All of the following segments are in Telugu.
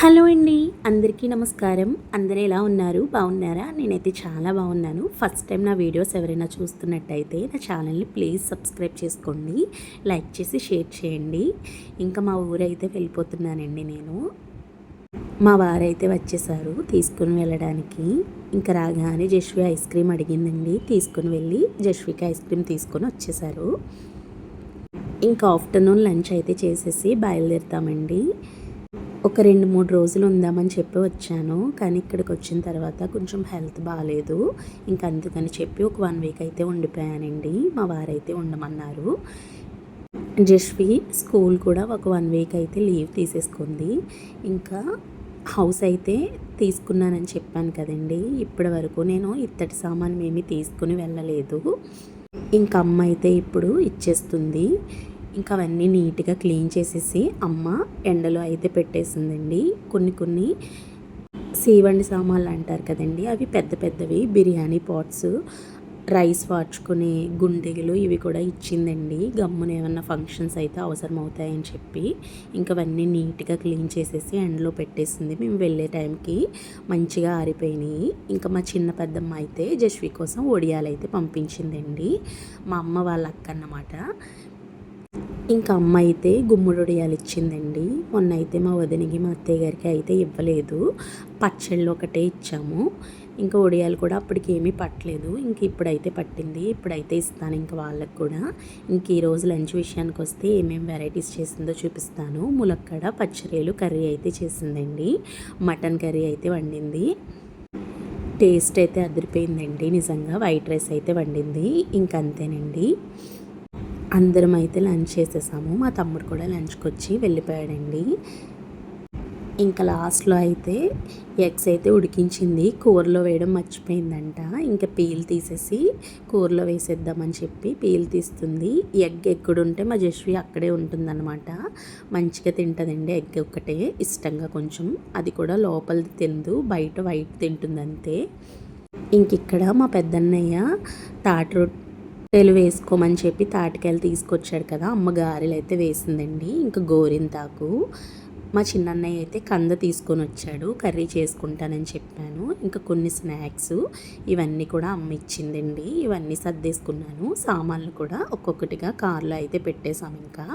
హలో అండి, అందరికీ నమస్కారం. అందరూ ఎలా ఉన్నారు? బాగున్నారా? నేనైతే చాలా బాగున్నాను. ఫస్ట్ టైం నా వీడియోస్ ఎవరైనా చూస్తున్నట్టయితే నా ఛానల్ని ప్లీజ్ సబ్స్క్రైబ్ చేసుకోండి, లైక్ చేసి షేర్ చేయండి. ఇంకా మా ఊరైతే వెళ్ళిపోతున్నానండి నేను. మా వారైతే వచ్చేసారు తీసుకుని వెళ్ళడానికి. ఇంకా రాగానే జస్వి ఐస్ క్రీమ్ అడిగిందండి, తీసుకుని వెళ్ళి జస్వికి ఐస్ క్రీమ్ తీసుకొని వచ్చేసారు. ఇంకా ఆఫ్టర్నూన్ లంచ్ అయితే చేసేసి బయలుదేరుతామండి. ఒక 2-3 రోజులు ఉందామని చెప్పి వచ్చాను, కానీ ఇక్కడికి వచ్చిన తర్వాత కొంచెం హెల్త్ బాగాలేదు. ఇంకా అందుకని చెప్పి ఒక 1 వీక్ అయితే ఉండిపోయానండి. మా వారైతే ఉండమన్నారు. జస్వి స్కూల్ కూడా ఒక 1 వీక్ అయితే లీవ్ తీసేసుకుంది. ఇంకా హౌస్ అయితే తీసుకున్నానని చెప్పాను కదండి. ఇప్పటి వరకు నేను ఇత్తడి సామాను ఏమీ తీసుకుని వెళ్ళలేదు. ఇంకా అమ్మ అయితే ఇప్పుడు ఇచ్చేస్తుంది. ఇంకా అవన్నీ నీట్గా క్లీన్ చేసేసి అమ్మ ఎండలో అయితే పెట్టేసిందండి. కొన్ని సీవండి సామాన్లు అంటారు కదండి, అవి పెద్ద పెద్దవి బిర్యానీ పాట్స్, రైస్ వాడ్చుకునే గుండెలు ఇవి కూడా ఇచ్చిందండి. గమ్మున ఏమన్నా ఫంక్షన్స్ అయితే అవసరం అవుతాయని చెప్పి ఇంకా అవన్నీ నీట్గా క్లీన్ చేసేసి ఎండలో పెట్టేసింది. మేము వెళ్ళే టైంకి మంచిగా ఆరిపోయినాయి. ఇంకా మా చిన్న పెద్దమ్మ అయితే జస్వి కోసం ఒడియాలు అయితే పంపించిందండి. మా అమ్మ వాళ్ళ అక్క అన్నమాట. ఇంకా అమ్మ అయితే గుమ్మడి వడియాలు ఇచ్చిందండి. మొన్న అయితే మా వదినకి మా అత్తయ్య గారికి అయితే ఇవ్వలేదు, పచ్చళ్ళు ఒకటే ఇచ్చాము. ఇంకా వడియాలు కూడా అప్పటికి ఏమీ పట్టలేదు. ఇంక ఇప్పుడైతే పట్టింది, ఇప్పుడైతే ఇస్తాను ఇంకా వాళ్ళకు కూడా. ఇంక ఈరోజు లంచ్ విషయానికి వస్తే ఏమేమి వెరైటీస్ చేసిందో చూపిస్తాను. ములక్కడ పచ్చరేలు కర్రీ అయితే చేసిందండి, మటన్ కర్రీ అయితే వండింది. టేస్ట్ అయితే అదిరిపోయిందండి నిజంగా. వైట్ రైస్ అయితే వండింది. ఇంకంతేనండి, అందరం అయితే లంచ్ చేసేసాము. మా తమ్ముడు కూడా లంచ్కి వచ్చి వెళ్ళిపోయాడండి. ఇంకా లాస్ట్లో అయితే ఎగ్స్ అయితే ఉడికించింది, కూరలో వేయడం మర్చిపోయిందంట. ఇంకా పీల్ తీసేసి కూరలో వేసేద్దామని చెప్పి పీల్ తీస్తుంది. ఎగ్ ఎక్కడుంటే మా జస్వి అక్కడే ఉంటుందన్నమాట. మంచిగా తింటుందండి ఎగ్ ఒక్కటే ఇష్టంగా, కొంచెం అది కూడా లోపలిది తిందు, బయట వైట్ తింటుంది అంతే. ఇంక ఇక్కడ మా పెద్దన్నయ్య తాటి వేసుకోమని చెప్పి తాటికాయలు తీసుకొచ్చాడు కదా, అమ్మ గారెలు అయితే వేసిందండి. ఇంకా గోరింతాకు. మా చిన్నన్నయ్య అయితే కంద తీసుకొని వచ్చాడు, కర్రీ చేసుకుంటానని చెప్పాను. ఇంకా కొన్ని స్నాక్స్ ఇవన్నీ కూడా అమ్మ ఇచ్చిందండి. ఇవన్నీ సర్దేసుకున్నాను. సామాన్లు కూడా ఒక్కొక్కటిగా కార్లో అయితే పెట్టేశాము. ఇంకా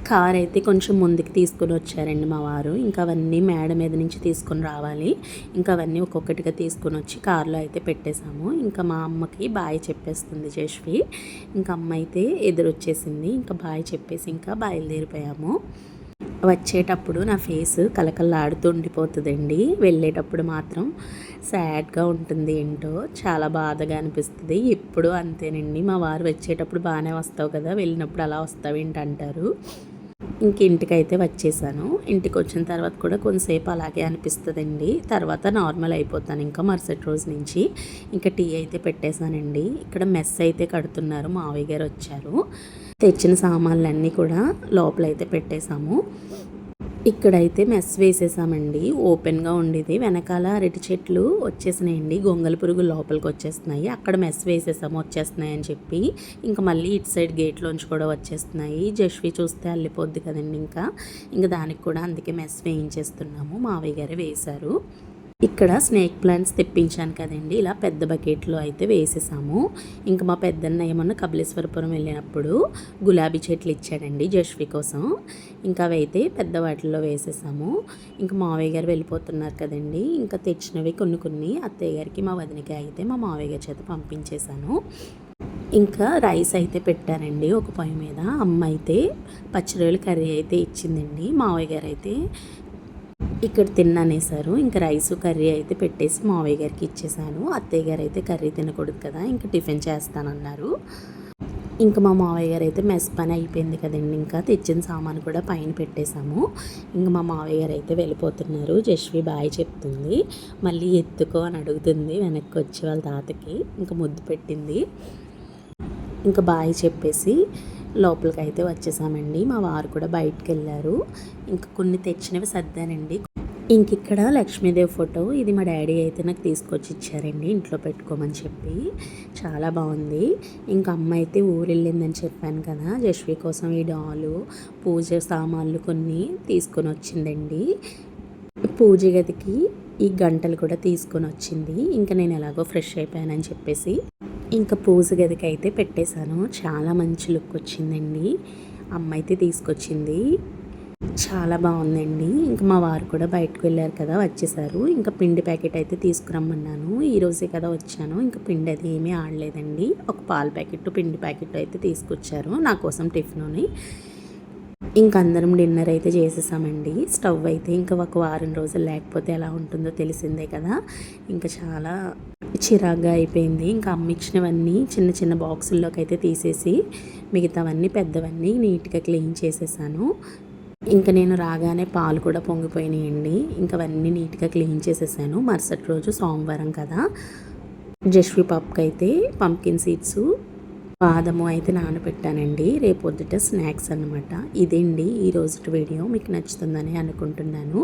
కార్ అయితే కొంచెం ముందుకు తీసుకొని వచ్చారండి మా వారు. ఇంకా అవన్నీ మేడ మీద నుంచి తీసుకొని రావాలి. ఇంకా అవన్నీ ఒక్కొక్కటిగా తీసుకొని వచ్చి కార్లో అయితే పెట్టేశాము. ఇంకా మా అమ్మకి బాయ్ చెప్పేస్తుంది జస్వి. ఇంకా అమ్మ అయితే ఎదురొచ్చేసింది. ఇంకా బాయ్ చెప్పేసి ఇంకా బయలుదేరిపోయాము. వచ్చేటప్పుడు నా ఫేస్ కలకల్లాడుతూ ఉండిపోతుందండి, వెళ్ళేటప్పుడు మాత్రం సాడ్గా ఉంటుంది. ఏంటో చాలా బాధగా అనిపిస్తుంది. ఎప్పుడు అంతేనండి. మా వారు వచ్చేటప్పుడు బాగానే వస్తావు కదా, వెళ్ళినప్పుడు అలా వస్తావు ఏంటి అంటారు. ఇంక ఇంటికైతే వచ్చేసాను. ఇంటికి వచ్చిన తర్వాత కూడా కొంతసేపు అలాగే అనిపిస్తుందండి. తర్వాత నార్మల్ అయిపోతాను ఇంకా మరుసటి రోజు నుంచి. ఇంకా టీ అయితే పెట్టేశానండి. ఇక్కడ మెస్ అయితే కడుతున్నారు, మావయ్య గారు వచ్చారు. తెచ్చిన సామాన్లన్నీ కూడా లోపలైతే పెట్టేశాము. ఇక్కడైతే మెస్ వేసేసామండి. ఓపెన్గా ఉండేది, వెనకాల అరటి చెట్లు వచ్చేసినాయండి, గొంగల పురుగు లోపలికి వచ్చేస్తున్నాయి. అక్కడ మెస్ వేసేసాము వచ్చేస్తున్నాయి అని చెప్పి. ఇంకా మళ్ళీ ఇటు సైడ్ గేట్లోంచి కూడా వచ్చేస్తున్నాయి. జస్వి చూస్తే అల్లిపోద్ది కదండి. ఇంకా దానికి కూడా అందుకే మెస్ వేయించేస్తున్నాము. మావయ్య గారే వేశారు. ఇక్కడ స్నేక్ ప్లాంట్స్ తెప్పించాను కదండి, ఇలా పెద్ద బకెట్లో అయితే వేసేసాము. ఇంకా మా పెద్దన్న ఏమన్నా కపిలేశ్వరపురం వెళ్ళినప్పుడు గులాబీ చెట్లు ఇచ్చాడండి జస్వి కోసం. ఇంకా అవి అయితే పెద్ద వాటిల్లో వేసేసాము. ఇంకా మావయ్య గారు వెళ్ళిపోతున్నారు కదండి, ఇంకా తెచ్చినవి కొన్ని అత్తయ్య గారికి మా వదినకి అయితే మా మావయ్య గారి చేత పంపించేశాను. ఇంకా రైస్ అయితే పెట్టానండి ఒక పొయ్యి మీద. అమ్మ అయితే పచ్చిరొయ్యల కర్రీ అయితే ఇచ్చిందండి. మావయ్య గారు అయితే ఇక్కడ తిన్నానేసారు. ఇంకా రైసు కర్రీ అయితే పెట్టేసి మావయ్య గారికి ఇచ్చేసాను. అత్తయ్య గారు అయితే కర్రీ తినకూడదు కదా, ఇంకా టిఫిన్ చేస్తానన్నారు. ఇంకా మా మావయ్య గారు అయితే మెస్ పని అయిపోయింది కదండి, ఇంకా తెచ్చిన సామాను కూడా పైన పెట్టేశాము. ఇంకా మా మావయ్య గారు అయితే వెళ్ళిపోతున్నారు. జస్వి బాయ్ చెప్తుంది, మళ్ళీ ఎత్తుకో అని అడుగుతుంది వెనక్కి వచ్చి వాళ్ళ తాతకి. ఇంకా ముద్దు పెట్టింది. ఇంకా బాయ్ చెప్పేసి లోపలికి అయితే వచ్చేసామండి. మా వారు కూడా బయటకు వెళ్ళారు. ఇంకా కొన్ని తెచ్చినవి సర్దానండి. ఇంక ఇక్కడ లక్ష్మీదేవి ఫోటో, ఇది మా డాడీ అయితే నాకు తీసుకొచ్చి ఇచ్చారండి ఇంట్లో పెట్టుకోమని చెప్పి. చాలా బాగుంది. ఇంకా అమ్మ అయితే ఊరు వెళ్ళిందని చెప్పాను కదా, జస్వి కోసం ఈ డాలు పూజ సామాన్లు కొన్ని తీసుకొని వచ్చిందండి. పూజ గదికి ఈ గంటలు కూడా తీసుకొని వచ్చింది. ఇంకా నేను ఎలాగో ఫ్రెష్ అయిపోయానని చెప్పేసి ఇంకా పూజ గదికి అయితే పెట్టేశాను. చాలా మంచి లుక్ వచ్చిందండి. అమ్మ అయితే తీసుకొచ్చింది. చాలా బాగుందండి. ఇంకా మా వారు కూడా బయటకు వెళ్ళారు కదా, వచ్చేసారు. ఇంకా పిండి ప్యాకెట్ అయితే తీసుకురమ్మన్నాను. ఈరోజే కదా వచ్చాను. ఇంకా పిండి అది ఏమీ ఆడలేదండి. ఒక పాల ప్యాకెట్ పిండి ప్యాకెట్ అయితే తీసుకొచ్చారు నా కోసం టిఫిన్ని. ఇంక అందరం డిన్నర్ అయితే చేసేసామండి. స్టవ్ అయితే ఇంకా ఒక వారం రోజులు లేకపోతే ఎలా ఉంటుందో తెలిసిందే కదా. ఇంకా చాలా చిరాగ్గా అయిపోయింది. ఇంకా అమ్మ ఇచ్చినవన్నీ చిన్న చిన్న బాక్సుల్లోకి అయితే తీసేసి మిగతావన్నీ పెద్దవన్నీ నీట్గా క్లీన్ చేసేసాను. ఇంకా నేను రాగానే పాలు కూడా పొంగిపోయినాయండి. ఇంకా అవన్నీ నీట్గా క్లీన్ చేసేసాను. మరుసటి రోజు సోమవారం కదా, జస్వి పప్పుకి అయితే పంకిన్ సీడ్స్ బాదము అయితే నానబెట్టానండి. రేపొద్దుట స్నాక్స్ అనమాట. ఇదేండి ఈరోజు వీడియో. మీకు నచ్చుతుందని అనుకుంటున్నాను.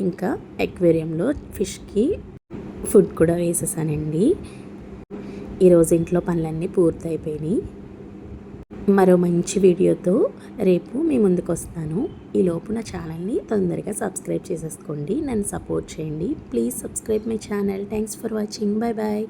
ఇంకా ఎక్వేరియంలో ఫిష్కి ఫుడ్ కూడా వేసేసానండి. ఈరోజు ఇంట్లో పనులన్నీ పూర్తయిపోయినాయి. మరో మంచి వీడియోతో రేపు మీ ముందుకు వస్తాను. ఈలోపు నా ఛానల్ని తొందరగా సబ్స్క్రైబ్ చేసేసుకోండి. నన్ను సపోర్ట్ చేయండి. Please subscribe my channel. Thanks for watching. Bye bye.